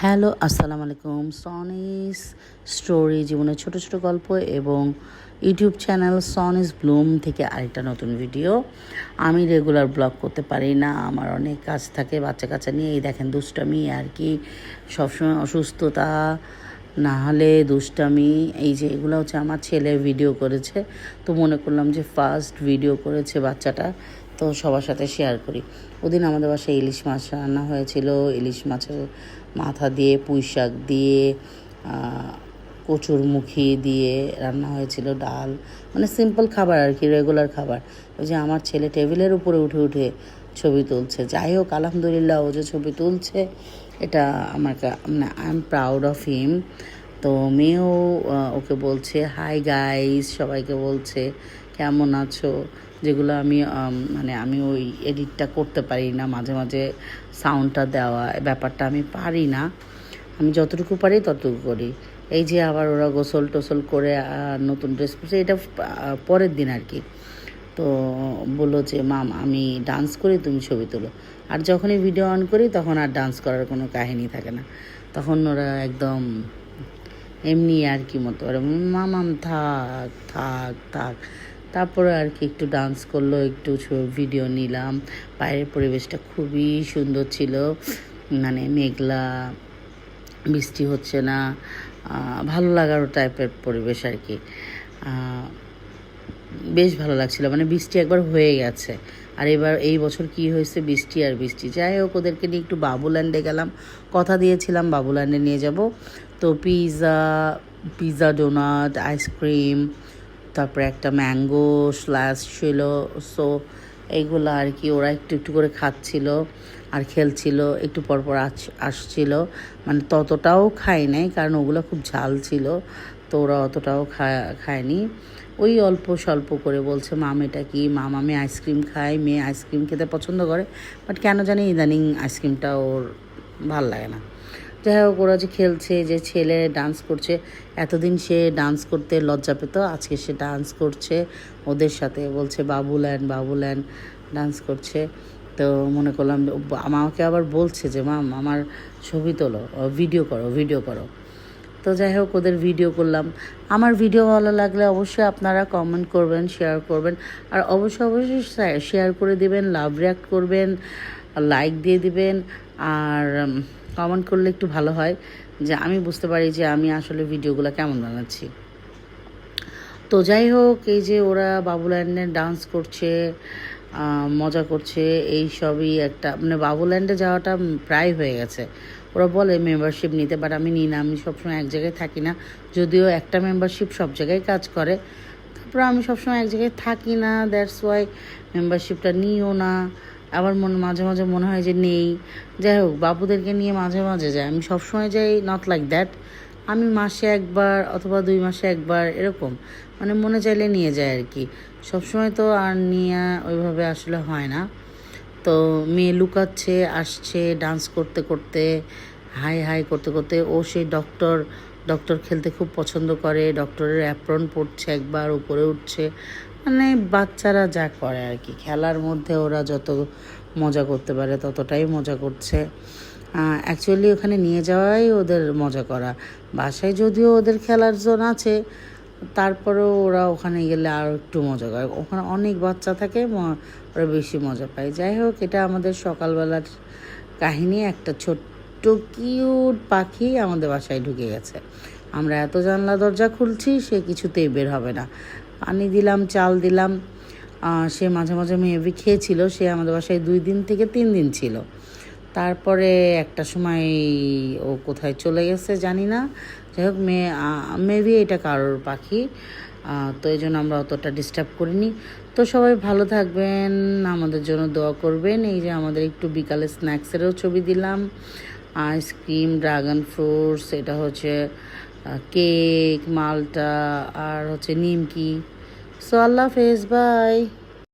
Hello, আসসালামু আলাইকুম। সনিস story জীবনের ছোট ছোট গল্প এবং ইউটিউব চ্যানেল সনিস ব্লুম থেকে আরেকটা নতুন ভিডিও। আমি রেগুলার ব্লগ করতে পারি না, আমার অনেক কাজ থাকে বাচ্চা কাচ্চা নিয়ে। এই দেখেন দুষ্টামি আর কি, সবসময় অসুস্থতা না হলে দুষ্টামি। এই যে এগুলো হচ্ছে আমার ছেলে ভিডিও করেছে, তো মনে করলাম যে ফার্স্ট ভিডিও করেছে বাচ্চাটা, তো সবার সাথে শেয়ার করি। ওদিন আমাদের বাসায় ইলিশ মাছ রান্না হয়েছিল। ইলিশ মাছের মাথা দিয়ে, পুঁই শাক দিয়ে, কচুরমুখী দিয়ে রান্না হয়েছিল, ডাল, মানে সিম্পল খাবার আর কি, রেগুলার খাবার। ওই যে আমার ছেলে টেবিলের উপরে উঠে উঠে ছবি তুলছে। যাই হোক, আলহামদুলিল্লাহ, ও যে ছবি তুলছে এটা আমার মানে I am proud of him. তো মেয়েও ওকে বলছে হাই গাইস, সবাইকে বলছে কেমন আছো, যেগুলো আমি মানে আমি ওই এডিটটা করতে পারি না, মাঝে মাঝে সাউন্ডটা দেওয়া ব্যাপারটা আমি পারি না। আমি যতটুকু পারি ততটুকু করি। এই যে আবার ওরা গোসল টোসল করে নতুন ড্রেস পরছে, এটা পরের দিন আর কি। তো বললো যে মাম আমি ডান্স করি, তুমি ছবি তোলো। আর যখনই ভিডিও অন করি তখন আর ডান্স করার কোনো কাহিনী থাকে না, তখন ওরা একদম এমনি আর কি মতো আর মামাম থাক থাক থাক। তারপরে আর কি একটু ডান্স করলো, একটু ভিডিও নিলাম। বাইরের পরিবেশটা খুবই সুন্দর ছিল, মানে মেঘলা, বৃষ্টি হচ্ছে না, ভালো লাগার টাইপের পরিবেশ আর কি। বেশ ভালো লাগছিল, মানে বৃষ্টি একবার হয়ে গেছে। আর এবার এই বছর কি হয়েছে, বৃষ্টি আর বৃষ্টি। যাই হোক, ওদেরকে নিয়ে একটু বাবুল্যান্ডে গেলাম, কথা দিয়েছিলাম বাবুল্যান্ডে নিয়ে যাব। তো পিৎজা ডোনাট, আইসক্রিম, তারপরে একটা ম্যাঙ্গো স্ল্যাশ ছিল। সো এইগুলো আর কি ওরা একটু একটু করে খাচ্ছিল আর খেলছিল, একটু পরপর আসছিল। মানে ততটাও খাই নাই, কারণ ওগুলো খুব ঝাল ছিল, তো ওরা অতটাও খায়নি। ওই অল্প স্বল্প করে বলছে মাম এটা কি, মাম আমি আইসক্রিম খাই। মেয়ে আইসক্রিম খেতে পছন্দ করে, বাট কেন জানি ইদানিং আইসক্রিমটা ওর ভাল লাগে না। যাই হোক, ওরা যে খেলছে, যে ছেলে ডান্স করছে, এতদিন সে ডান্স করতে লজ্জা পেত, আজকে সে ডান্স করছে ওদের সাথে, বলছে বাবুল্যান্ড বাবুল্যান্ড, ডান্স করছে। তো মনে করলাম, আমাকে আবার বলছে যে মাম আমার ছবি তোলো, ভিডিও করো ভিডিও করো। তো যাই হোক, ওদের ভিডিও করলাম। আমার ভিডিও ভালো লাগলে অবশ্যই আপনারা কমেন্ট করবেন, শেয়ার করবেন, আর অবশ্যই শেয়ার করে দিবেন, লাভ রিয়াক্ট করবেন, লাইক দিয়ে দিবেন। আর কমেন্ট করলে একটু ভালো হয়, যে আমি বুঝতে পারি যে আমি আসলে ভিডিওগুলো কেমন বানাচ্ছি। তো যাই হোক, এই যে ওরা বাবুল্যান্ডে ডান্স করছে, মজা করছে, এই সবই একটা, মানে বাবুল্যান্ডে যাওয়াটা প্রায় হয়ে গেছে। ওরা বলে মেম্বারশিপ নিতে, বাট আমি নিই না, আমি সবসময় এক জায়গায় থাকি না। যদিও একটা মেম্বারশিপ সব জায়গায় কাজ করে, তারপরে আমি সবসময় এক জায়গায় থাকি না, দ্যাটস ওয়াই মেম্বারশিপটা নিও না। আবার মাঝে মাঝে মনে হয় যে নেই। যাই হোক, বাবুদেরকে নিয়ে মাঝে মাঝে যাই, আমি সবসময় যাই নট লাইক দ্যাট। আমি মাসে একবার অথবা 2 মাসে একবার এরকম, মানে মনে চাইলে নিয়ে যায় আর কি। সবসময় তো আর নিয়ে ওইভাবে আসলে হয় না। তো মেয়ে লুকাচ্ছে, আসছে ডান্স করতে করতে, হাই হাই করতে করতে। ও সেই ডক্টর খেলতে খুব পছন্দ করে, ডক্টরের অ্যাপ্রন পরছে, একবার উপরে উঠছে। মানে বাচ্চারা যা করে আর কি, খেলার মধ্যে ওরা যত মজা করতে পারে ততটাই মজা করছে। অ্যাকচুয়ালি ওখানে নিয়ে যাওয়াই ওদের মজা করা। বাসায় যদিও ওদের খেলার জোন আছে, তারপরেও ওরা ওখানে গেলে আরও একটু মজা করে, ওখানে অনেক বাচ্চা থাকে, ওরা বেশি মজা পায়। যাই হোক, এটা আমাদের সকালবেলার কাহিনী। একটা ছোট্ট কিউট পাখি আমাদের বাসায় ঢুকে গেছে। আমরা এত জানলা দরজা খুলছি, সে কিছুতেই বের হবে না। পানি দিলাম, চাল দিলাম, সে মাঝে মাঝে মেবি খেয়েছিল। সে আমাদের বাসায় 2 দিন থেকে 3 দিন ছিল। তারপরে একটা সময় ও কোথায় চলে গেছে জানি না। যাই হোক, মেবি এটা কারোর পাখি, তো এই জন্য আমরা অতটা ডিস্টার্ব করিনি। তো সবাই ভালো থাকবেন, আমাদের জন্য দোয়া করবেন। এই যে আমাদের একটু বিকালে স্ন্যাক্সেরও ছবি দিলাম, আইসক্রিম, ড্রাগন ফ্রুটস, এটা হচ্ছে কেক, মালটা, আর হচ্ছে নিমকি। সো আল্লাহ হাফেজ, বাই।